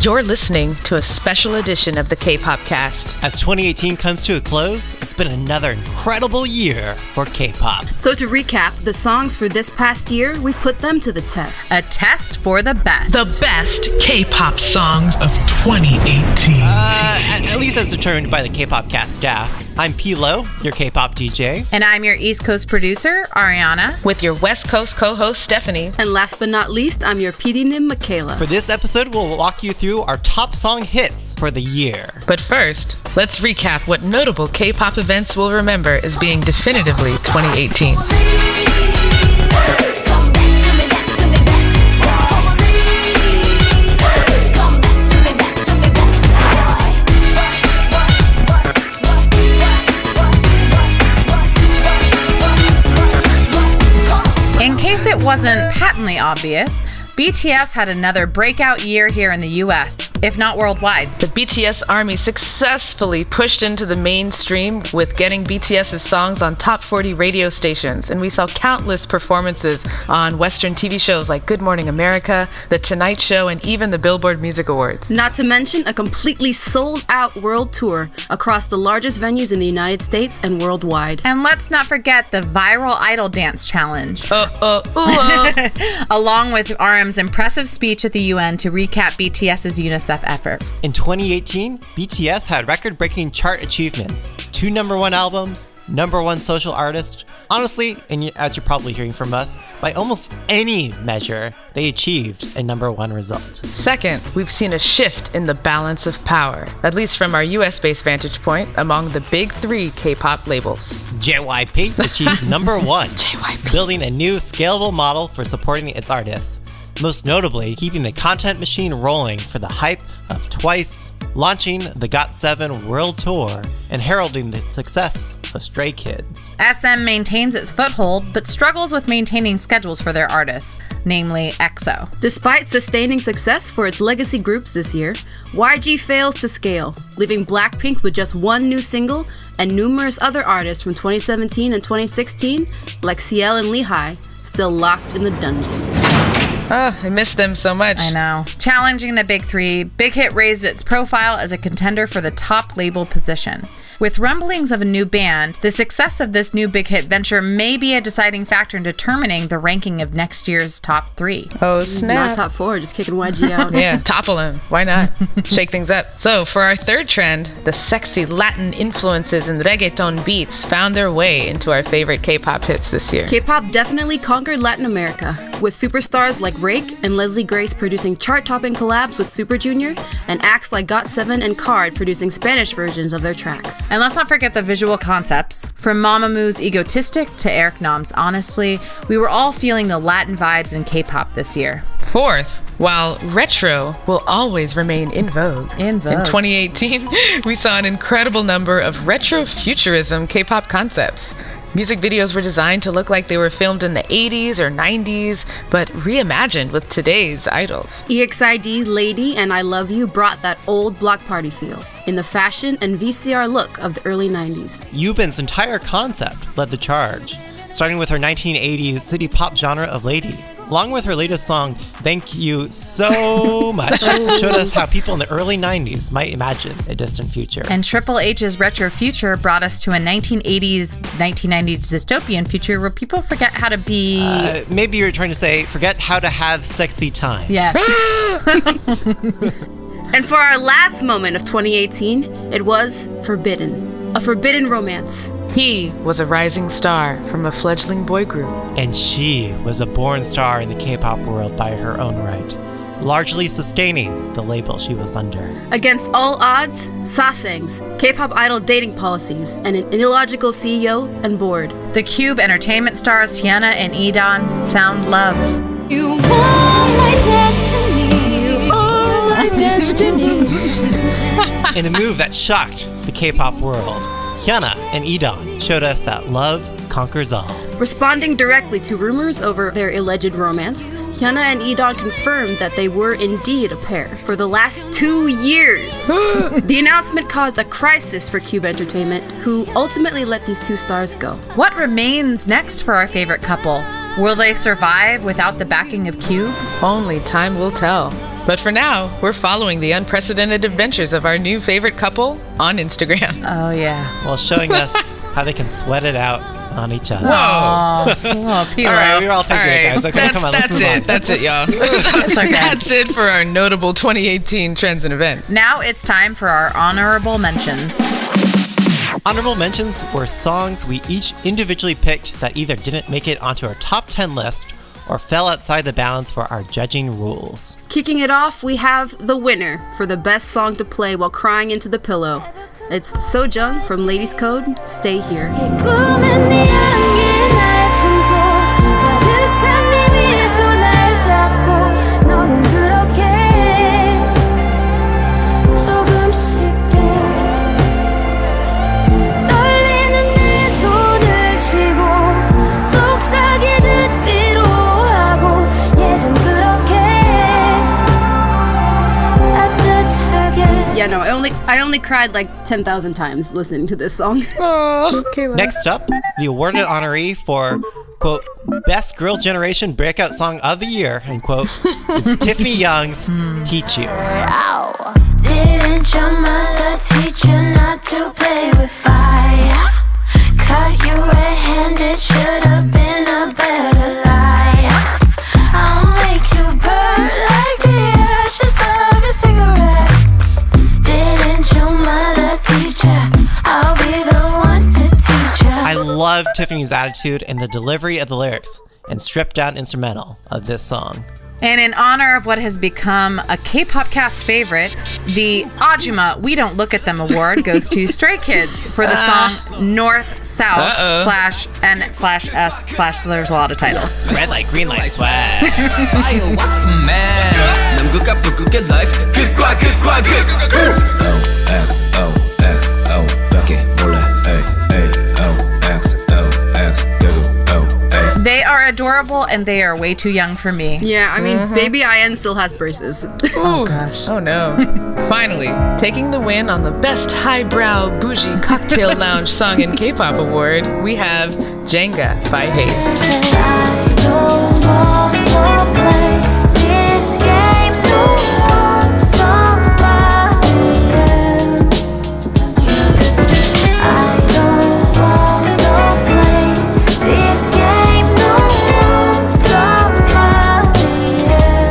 You're listening to a special edition of the Kpopcast. As 2018 comes to a close, it's been another incredible year for K-pop. So to recap, the songs for this past year, we've put them to the test. A test for the best. The best K-pop songs of 2018. At least as determined by the Kpopcast staff. I'm P-Lo, your K-pop DJ. And I'm your East Coast producer, Ariana. With your West Coast co-host, Stephanie. And last but not least, I'm your PD-nim, Michaela. For this episode, we'll walk you through our top song hits for the year. But first, let's recap what notable K-pop events we'll remember as being definitively 2018. In case it wasn't patently obvious, BTS had another breakout year here in the US, if not worldwide. The BTS army successfully pushed into the mainstream with getting BTS's songs on top 40 radio stations, and we saw countless performances on Western TV shows like Good Morning America, The Tonight Show, and even the Billboard Music Awards. Not to mention a completely sold-out world tour across the largest venues in the United States and worldwide. And let's not forget the viral Idol Dance Challenge. Along with RM's impressive speech at the UN to recap BTS's UNICEF efforts. In 2018, BTS had record-breaking chart achievements. 2 #1 albums, #1 social artist. Honestly, and as you're probably hearing from us, by almost any measure, they achieved a #1 result. Second, we've seen a shift in the balance of power, at least from our US-based vantage point, among the big 3 K-pop labels. JYP achieves #1, JYP. building a new scalable model for supporting its artists. Most notably, keeping the content machine rolling for the hype of Twice, launching the GOT7 World Tour, and heralding the success of Stray Kids. SM maintains its foothold, but struggles with maintaining schedules for their artists, namely EXO. Despite sustaining success for its legacy groups this year, YG fails to scale, leaving Blackpink with just 1 new single and numerous other artists from 2017 and 2016, like CL and Lehigh, still locked in the dungeon. I miss them so much. I know. Challenging the big 3, Big Hit raised its profile as a contender for the top label position. With rumblings of a new band, the success of this new Big Hit venture may be a deciding factor in determining the ranking of next year's top 3. Oh, snap. Not top 4, just kicking YG out. Yeah, topple him. Why not? Shake things up. So, for our third trend, the sexy Latin influences and reggaeton beats found their way into our favorite K-pop hits this year. K-pop definitely conquered Latin America, with superstars like Rake and Leslie Grace producing chart-topping collabs with Super Junior, and acts like GOT7 and KARD producing Spanish versions of their tracks. And let's not forget the visual concepts. From Mamamoo's Egotistic to Eric Nam's Honestly, we were all feeling the Latin vibes in K-pop this year. Fourth, while retro will always remain in vogue. In 2018, we saw an incredible number of retro-futurism K-pop concepts. Music videos were designed to look like they were filmed in the 80s or 90s, but reimagined with today's idols. EXID, Lady, and I Love You brought that old block party feel in the fashion and VCR look of the early 90s. Yubin's entire concept led the charge, starting with her 1980s city pop genre of Lady. Along with her latest song, Thank You So Much, showed us how people in the early 90s might imagine a distant future. And Triple H's Retro Future brought us to a 1980s, 1990s dystopian future where people forget how to be... maybe you're trying to say, forget how to have sexy time. Yes. And for our last moment of 2018, it was Forbidden, a forbidden romance. He was a rising star from a fledgling boy group. And she was a born star in the K-pop world by her own right, largely sustaining the label she was under. Against all odds, Sasang's K-pop idol dating policies and an illogical CEO and board. The Cube Entertainment stars Hyuna and E'Dawn found love. You are my destiny. You are my destiny. In a move that shocked the K-pop world, Hyuna and E'Dawn showed us that love conquers all. Responding directly to rumors over their alleged romance, Hyuna and E'Dawn confirmed that they were indeed a pair for the last 2 years. The announcement caused a crisis for Cube Entertainment, who ultimately let these 2 stars go. What remains next for our favorite couple? Will they survive without the backing of Cube? Only time will tell. But for now, we're following the unprecedented adventures of our new favorite couple on Instagram. Oh, yeah. While showing us how they can sweat it out on each other. Whoa. Oh, P-Lo. All right, we were all thinking it, guys. Okay, come on, let's move on. That's it, y'all. okay. That's it for our notable 2018 trends and events. Now it's time for our honorable mentions. Honorable mentions were songs we each individually picked that either didn't make it onto our top 10 list or fell outside the bounds for our judging rules. Kicking it off, we have the winner for the best song to play while crying into the pillow. It's Sojung from Ladies Code, Stay Here. 꿈은 네 향기 날 품고 가득 찬 네 미소 날 잡고 너는 그렇게 조금씩 더 떨리는 내 손을 쥐고 속삭이듯 위로하고 예전 그렇게 따뜻하게. Yeah, no, I only cried like 10,000 times listening to this song. Oh, Kayla. Next up, the awarded honoree for, quote, Best Girl Generation Breakout Song of the Year, end quote, is Tiffany Young's Teach You. Didn't your mother teach you not to play with fire? Caught you red-handed, should have been a better liar. I'll make you burn like the ashes of your cigarettes. Didn't your mother teach you? I'll be the one to teach you. I love Tiffany's attitude and the delivery of the lyrics and stripped down instrumental of this song. And in honor of what has become a Kpopcast favorite, the Ajima We Don't Look at Them award goes to Stray Kids for the song North South /N/S/ there's a lot of titles. Red light, green light, swag. They are adorable and they are way too young for me. Yeah, I mean, Baby IN still has braces. Oh, gosh. Oh, no. Finally, taking the win on the Best Highbrow Bougie Cocktail Lounge Song in K-Pop Award, we have Jenga by Haze. I don't wanna play this game no more. Somebody else. I don't wanna play this game no more. Somebody else.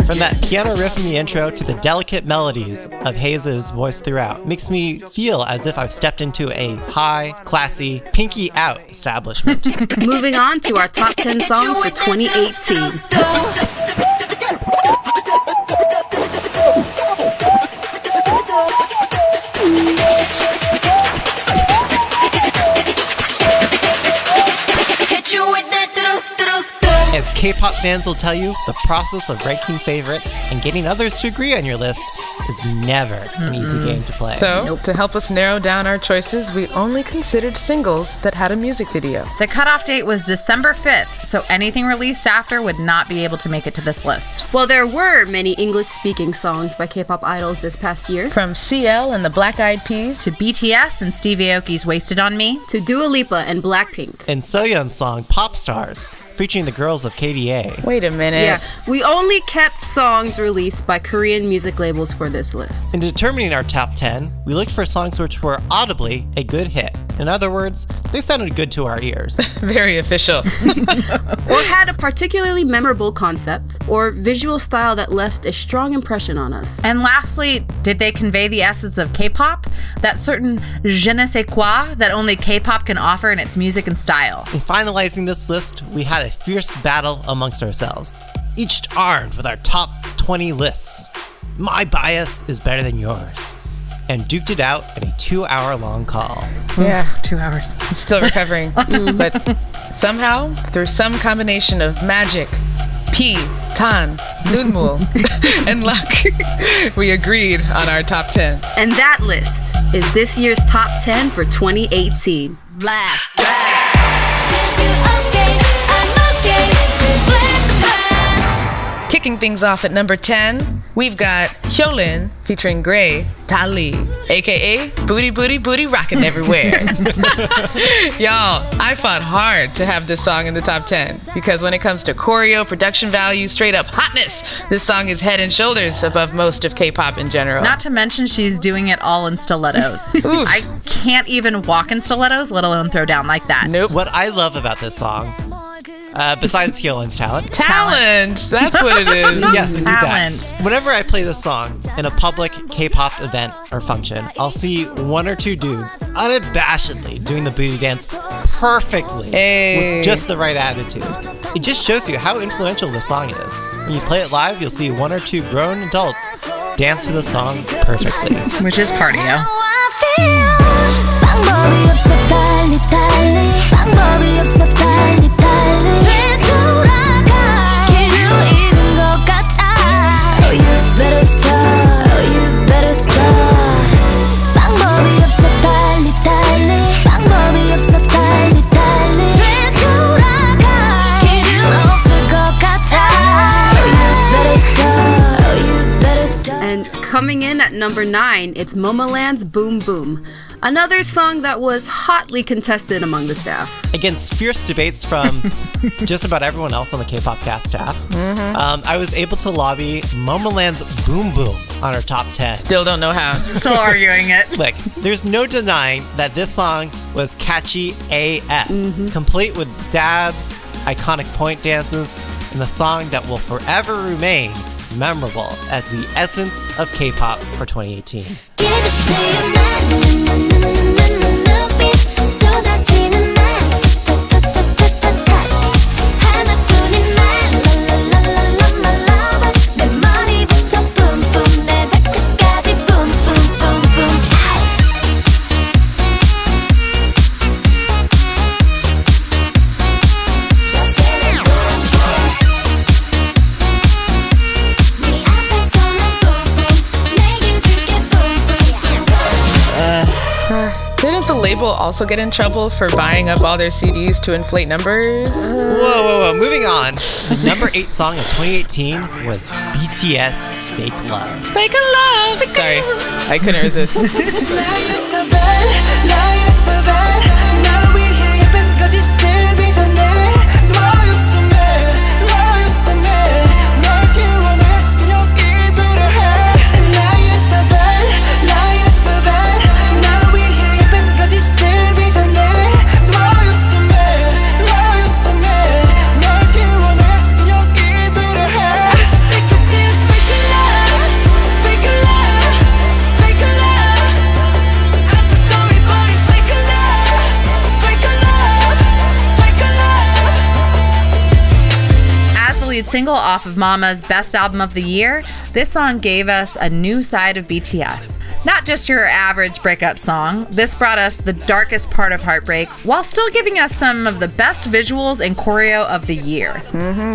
From that piano riff in the intro to the delicate melodies of Haze's voice throughout makes me feel as if I've stepped into a high, classy, pinky out establishment. Moving on to our top 10 songs for 2018. Hit you with that do-do-do-do. As K-pop fans will tell you, the process of ranking favorites and getting others to agree on your list is never an easy game to play. So, to help us narrow down our choices, we only considered singles that had a music video. The cutoff date was December 5th, so anything released after would not be able to make it to this list. While there were many English-speaking songs by K-pop idols this past year, From CL and the Black Eyed Peas To BTS and Steve Aoki's Wasted on Me, to Dua Lipa and Blackpink. and Soyeon's song Pop Stars, featuring the girls of KDA. Wait a minute. Yeah, we only kept songs released by Korean music labels for this list. In determining our top 10, we looked for songs which were audibly a good hit. In other words, they sounded good to our ears. Very official. Or had a particularly memorable concept or visual style that left a strong impression on us. and lastly, did they convey the essence of K-pop? That certain je ne sais quoi that only K-pop can offer in its music and style. In finalizing this list, we had a fierce battle amongst ourselves, each armed with our top 20 lists. My bias is better than yours. And duked it out in a 2-hour-long call. Yeah. 2 hours. I'm still recovering. But somehow, through some combination of magic, P, Tan, Nunmul, and luck, we agreed on our top 10. And that list is this year's top 10 for 2018. Black. I'm okay with black dress. Kicking things off at number 10, we've got Hyolyn featuring Gray, Dali, aka Booty Booty Booty Rockin' Everywhere. Y'all, I fought hard to have this song in the top 10 because when it comes to choreo, production value, straight up hotness, this song is head and shoulders above most of K-pop in general. Not to mention she's doing it all in stilettos. I can't even walk in stilettos, let alone throw down like that. Nope. What I love about this song, besides Hyolyn's talent. Talent! That's what it is. Yes, indeed Talent. that. Whenever I play this song in a public K-pop event or function, I'll see one or two dudes unabashedly doing the booty dance perfectly with just the right attitude. It just shows you how influential this song is. When you play it live, you'll see one or two grown adults dance to the song perfectly. Which is cardio. 방법이 없어 달리 달리 방법이 없어 달리 달리 되돌아가 길을 잃은 것 같아 Oh you better stop Oh you better stop 방법이 없어 달리 달리 방법이 없어 달리 달리 되돌아가 길은 없을 것 같아 Oh you better stop Oh you better stop And coming in at number 9, it's Momoland's Boom Boom. Another song that was hotly contested among the staff. Against fierce debates from just about everyone else on the Kpopcast staff, I was able to lobby Momoland's Boom Boom on our top 10. Still don't know how. Still arguing it. Look, there's no denying that this song was catchy AF, complete with dabs, iconic point dances, and the song that will forever remain memorable as the essence of K-pop for 2018. Give it to you now, 눈빛 쏟아지는 날 touch 하나뿐인 말 my lover 내 머리부터 boom boom 내 발끝까지 boom boom boom boom Just get it boom boom 네 앞에서는 boom boom 내게 줄게 boom boom boom Didn't the label also get in trouble for buying up all their CDs to inflate numbers? Whoa. Moving on. Number 8 song of 2018 was BTS Fake Love. Fake a love! Sorry, I couldn't resist. Single off of Mama's Best Album of the Year, this song gave us a new side of BTS. Not just your average breakup song, this brought us the darkest part of heartbreak while still giving us some of the best visuals and choreo of the year.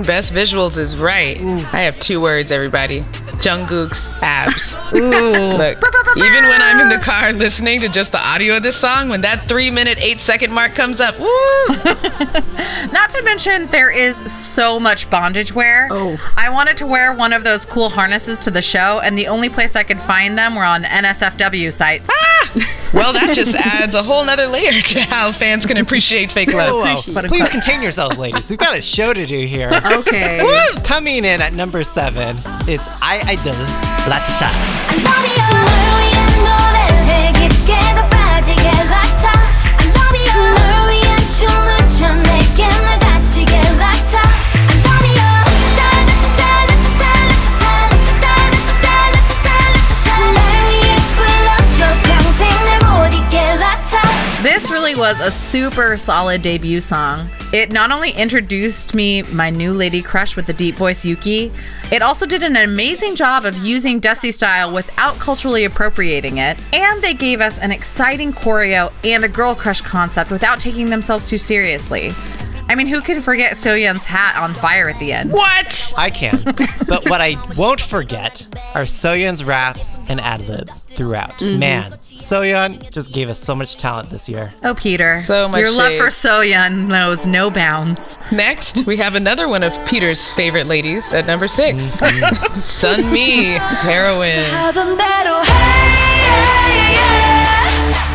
Best visuals is right. I have 2 words, everybody. Jungkook's abs. Ooh. Look, even when I'm in the car listening to just the audio of this song, when that 3-minute, 8-second mark comes up, woo! Not to mention, there is so much bondage wear. Oh. I wanted to wear one of those cool harnesses to the show, and the only place I could find them were on NSFW sites. Well, that just adds a whole nother layer to how fans can appreciate fake love. Whoa. Please contain yourselves, ladies. We've got a show to do here. Okay. Coming in at number 7 is I Idol Latata. I love you 널 위한 노래를 깊게 더 빠지게 락타 I love you 널 위한 춤을 춰 내게 널 다치게 락타 I love you 날 위해 불러줘 평생 날 못 잊게 락타 This really was a super solid debut song. It not only introduced me my new lady crush with the deep voice Yuki, it also did an amazing job of using Dusty style without culturally appropriating it, and they gave us an exciting choreo and a girl crush concept without taking themselves too seriously. I mean, who can forget Soyeon's hat on fire at the end? What? I can. But what I won't forget are Soyeon's raps and ad-libs throughout. Man, Soyeon just gave us so much talent this year. Oh, Peter. So much Your love shade. for Soyeon knows no bounds. Next, we have another one of Peter's favorite ladies at number 6. Sunmi, Heroine. 하던 대로 해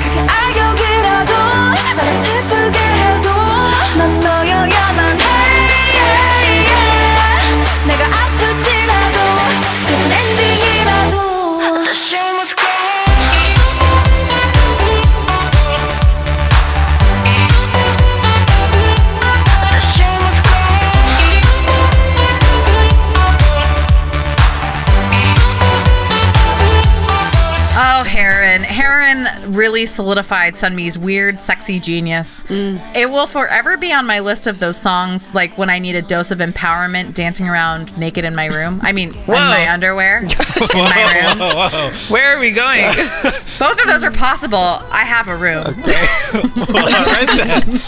그게 악역이라도 나를 슬프게 해도 난 너여야만 해 내가 아플지라도 슬픈 엔딩이라도 The show must go The show must go Oh, Heron. Heron really solidified Sunmi's weird, sexy genius. It will forever be on my list of those songs, like when I need a dose of empowerment dancing around naked in my room. I mean, in my underwear. In my room. Where are we going? Both of those are possible. I have a room. Okay. Well, all right then.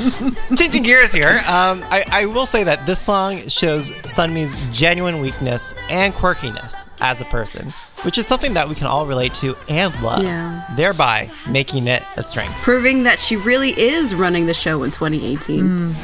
Changing gears here. I will say that this song shows Sunmi's genuine weakness and quirkiness as a person, which is something that we can all relate to and love, thereby making it a strength. Proving that she really is running the show in 2018.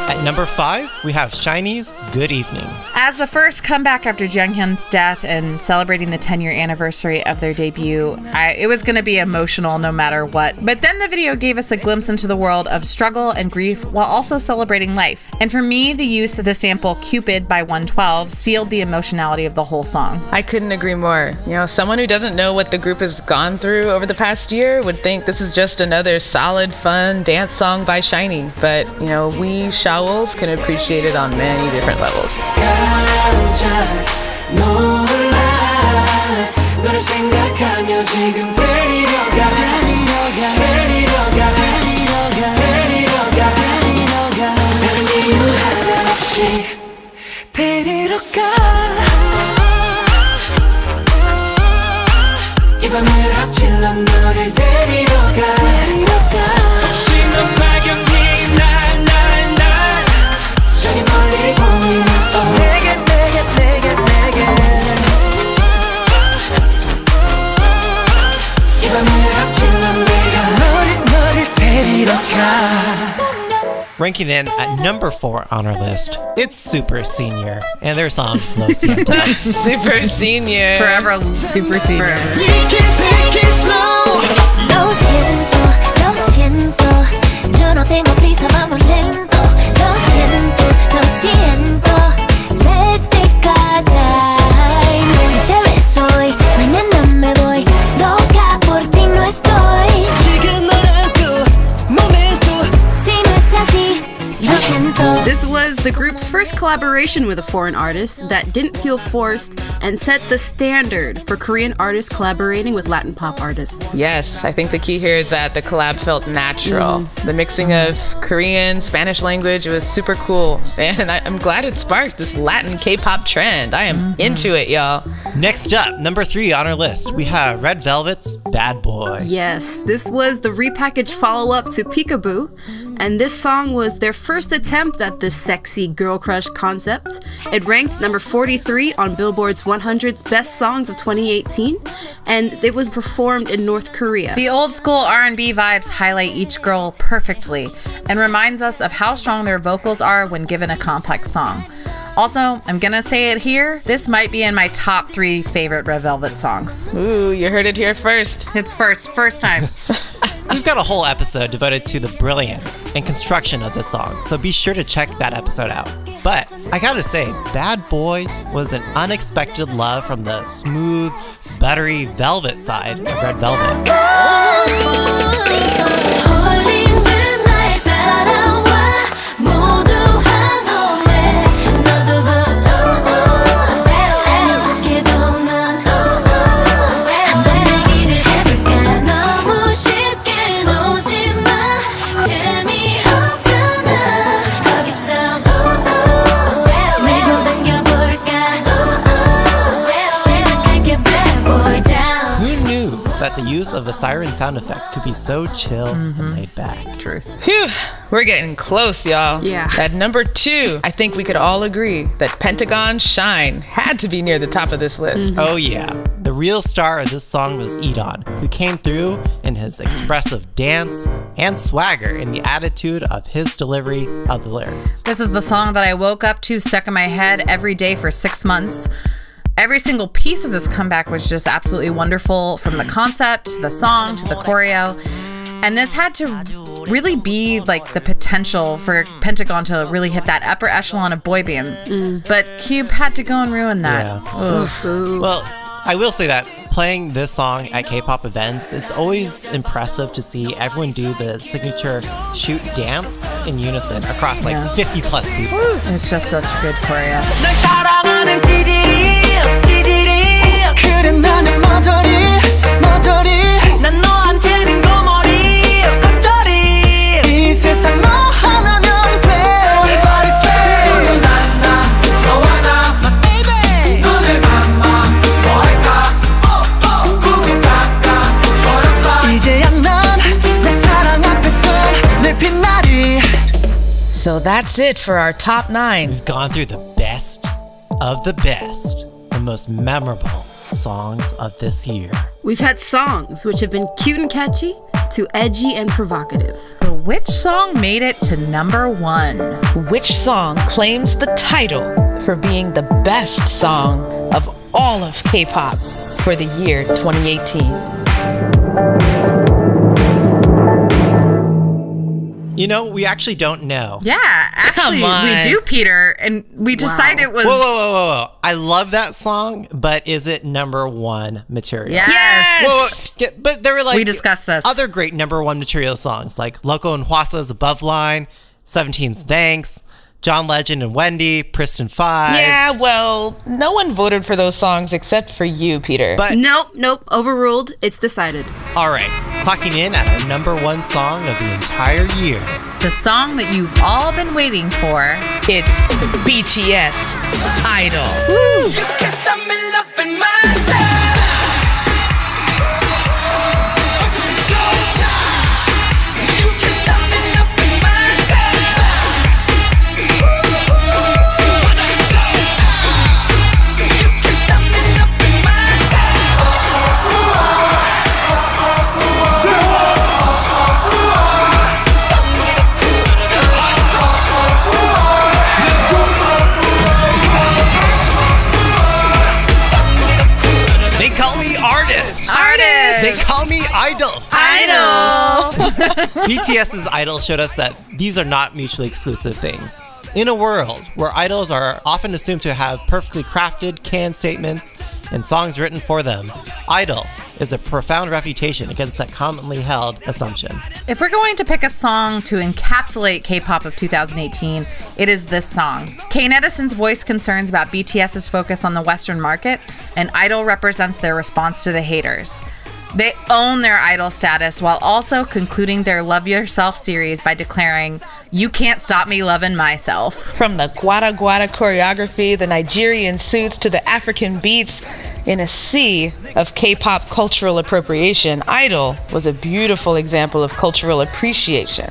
At number 5, we have SHINee's Good Evening. As the first comeback after Junghyun's death and celebrating the 10-year anniversary of their debut, it was going to be emotional no matter what. But then the video gave us a glimpse into the world of struggle and grief while also celebrating life. And for me, the use of the sample Cupid by 112 sealed the emotionality of the whole song. I couldn't agree more. You know, someone who doesn't know what the group has gone through over the past year would think this is just another solid, fun dance song by SHINee. But, you know, we Shawols can appreciate it on many different levels. 이 밤을 앞질러 너를 데리러 가 혹시 넌 발견이 날 저기 멀리 보이는 내게 이 밤을 앞질러 내가 너를 데리러 가. Ranking in at number 4 on our list, it's Super Senior and their song Lo Siento. Super Senior. Forever Super Senior. Lo siento, yo no tengo prisa, vamos lento. Lo siento, let's take our time. Si te ves hoy, mañana me voy. Loca por ti no estoy. This was the group's first collaboration with a foreign artist that didn't feel forced and set the standard for Korean artists collaborating with Latin pop artists. Yes, I think the key here is that the collab felt natural. The mixing of Korean, Spanish language was super cool. And I'm glad it sparked this Latin K-pop trend. I am into it, y'all. Next up, number 3 on our list, we have Red Velvet's Bad Boy. Yes, this was the repackaged follow-up to Peekaboo, and this song was their first attempt at this sexy girl crush concept. It ranked number 43 on Billboard's 100 Best Songs of 2018, and it was performed in North Korea. The old school R&B vibes highlight each girl perfectly and reminds us of how strong their vocals are when given a complex song. Also, I'm gonna say it here, this might be in my top 3 favorite Red Velvet songs. Ooh, you heard it here first. It's first time. We've got a whole episode devoted to the brilliance and construction of this song, so be sure to check that episode out. But I gotta say, Bad Boy was an unexpected love from the smooth, buttery velvet side of Red Velvet. the use of the siren sound effect could be so chill and laid back. Truth. Phew, we're getting close, y'all. Yeah. At number 2, I think we could all agree that Pentagon's Shine had to be near the top of this list. Oh yeah, the real star of this song was Edon, who came through in his expressive dance and swagger in the attitude of his delivery of the lyrics. This is the song that I woke up to, stuck in my head every day for 6 months. Every single piece of this comeback was just absolutely wonderful, from the concept, to the song, to the choreo. And this had to really be like the potential for Pentagon to really hit that upper echelon of boy bands. But Cube had to go and ruin that. Yeah. Well, I will say that playing this song at K-pop events, it's always impressive to see everyone do the signature shoot dance in unison across like 50 plus people. It's just such a good choreo. So that's it for our top 9. We've gone through the best of the best, the most memorable songs of this year. We've had songs which have been cute and catchy to edgy and provocative. But which song made it to number 1? Which song claims the title for being the best song of all of K-pop for the year 2018? You know, we actually don't know. Yeah, actually, Come on. we do, Peter. And we decided it was... Whoa. I love that song, but is it number 1 material? Yes. Whoa. But there were like... We discussed this. Other great number 1 material songs, like Loco and Hwasa's Above Line, 17's Thanks, John Legend and Wendy, Priston 5. Yeah, well, no one voted for those songs except for you, Peter. But, Nope. Overruled. It's decided. all right, clocking in at our number 1 song of the entire year. The song that you've all been waiting for. It's BTS Idol. They call me Idol. BTS's Idol showed us that these are not mutually exclusive things. In a world where idols are often assumed to have perfectly crafted, canned statements and songs written for them, Idol is a profound refutation against that commonly held assumption. If we're going to pick a song to encapsulate K-pop of 2018, it is this song. Kane Edison's voiced concerns about BTS's focus on the Western market, and Idol represents their response to the haters. They own their idol status while also concluding their Love Yourself series by declaring, "You can't stop me loving myself." From the Guada Guada choreography, the Nigerian suits, to the African beats, in a sea of K-pop cultural appropriation, Idol was a beautiful example of cultural appreciation,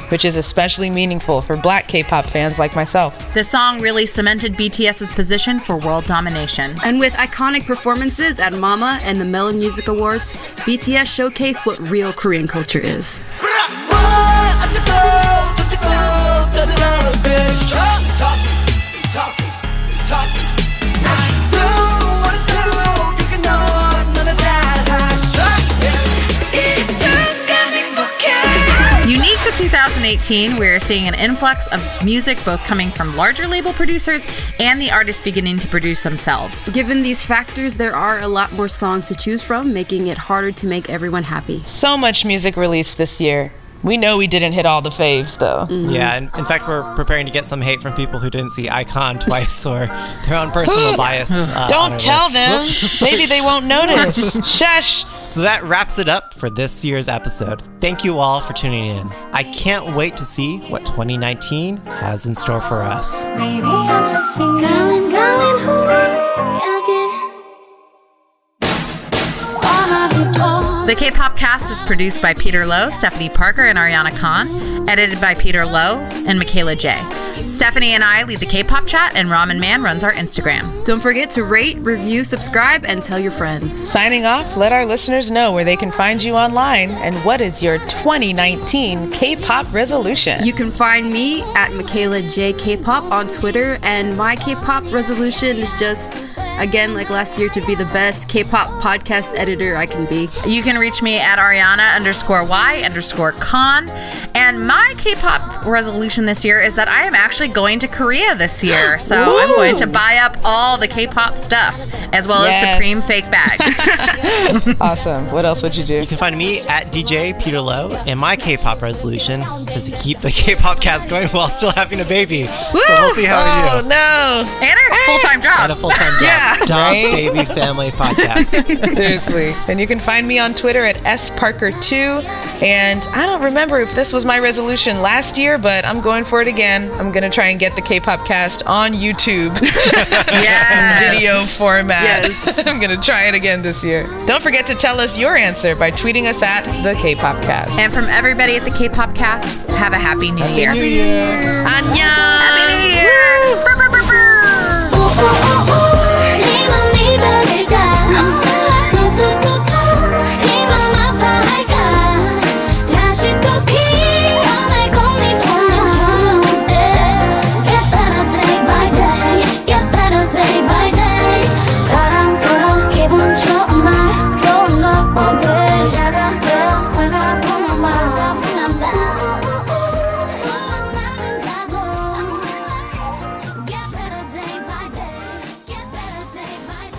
which is especially meaningful for Black K-pop fans like myself. The song really cemented BTS's position for world domination. And with iconic performances at Mama and the Melon Music Awards, BTS showcased what real Korean culture is. Unique to 2018, we're seeing an influx of music both coming from larger label producers and the artists beginning to produce themselves. Given these factors, there are a lot more songs to choose from, making it harder to make everyone happy. So much music released this year. We know we didn't hit all the faves, though. Yeah, and in fact, we're preparing to get some hate from people who didn't see Icon twice or their own personal bias. Don't tell them. Maybe they won't notice. Shush. So that wraps it up for this year's episode. Thank you all for tuning in. I can't wait to see what 2019 has in store for us. The Kpopcast is produced by Peter Lowe, Stephanie Parker, and Ariana Khan. Edited by Peter Lowe and Michaela J. Stephanie and I lead the K-pop chat, and Ramen Man runs our Instagram. Don't forget to rate, review, subscribe, and tell your friends. Signing off, let our listeners know where they can find you online and what is your 2019 K-pop resolution. You can find me at Michaela J K-pop on Twitter, and my K-pop resolution is just, again, like last year, to be the best K-pop podcast editor I can be. You can reach me at Ariana_Y_Con. And my K-pop resolution this year is that I am actually going to Korea this year. So I'm going to buy up all the K-pop stuff, as well as Supreme fake bags. Awesome. What else would you do? You can find me at DJ Peter Lowe, and my K-pop resolution is to keep the K-pop cast going while still having a baby. Woo! So we'll see how we do. Oh, no. And a full-time job. And a full-time job. Yeah. Job, Right? baby, family podcast. Seriously. And you can find me on Twitter at sparker2. And I don't remember if this was my resolution last year, but I'm going for it again. I'm going to try and get the K-pop cast on YouTube in video format. Yes. I'm going to try it again this year. Don't forget to tell us your answer by tweeting us at the K-pop cast. And from everybody at the K-pop cast, have a happy New Year. Happy New Year. Annyeong! Happy New Year! Brr, brr, brr, brr.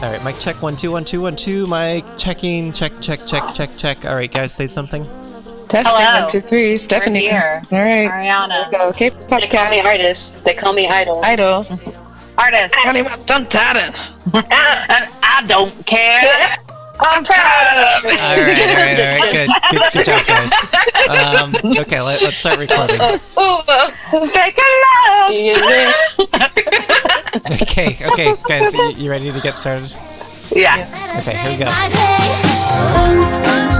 All right, mic check, 1 2 1 2 1 2. Mic checking, check. All right, guys, say something. Testing, Hello. 1 2 3. Stephanie. We're here. All right. Ariana. Go. K-pop They call me cast. artist. They call me idol. Idol. Artist. And I don't care. I'm proud of it. All right. Good job, guys. Okay, let's start recording. Ooh, fake love. Okay, guys, you ready to get started? Yeah. Okay, here we go. I say,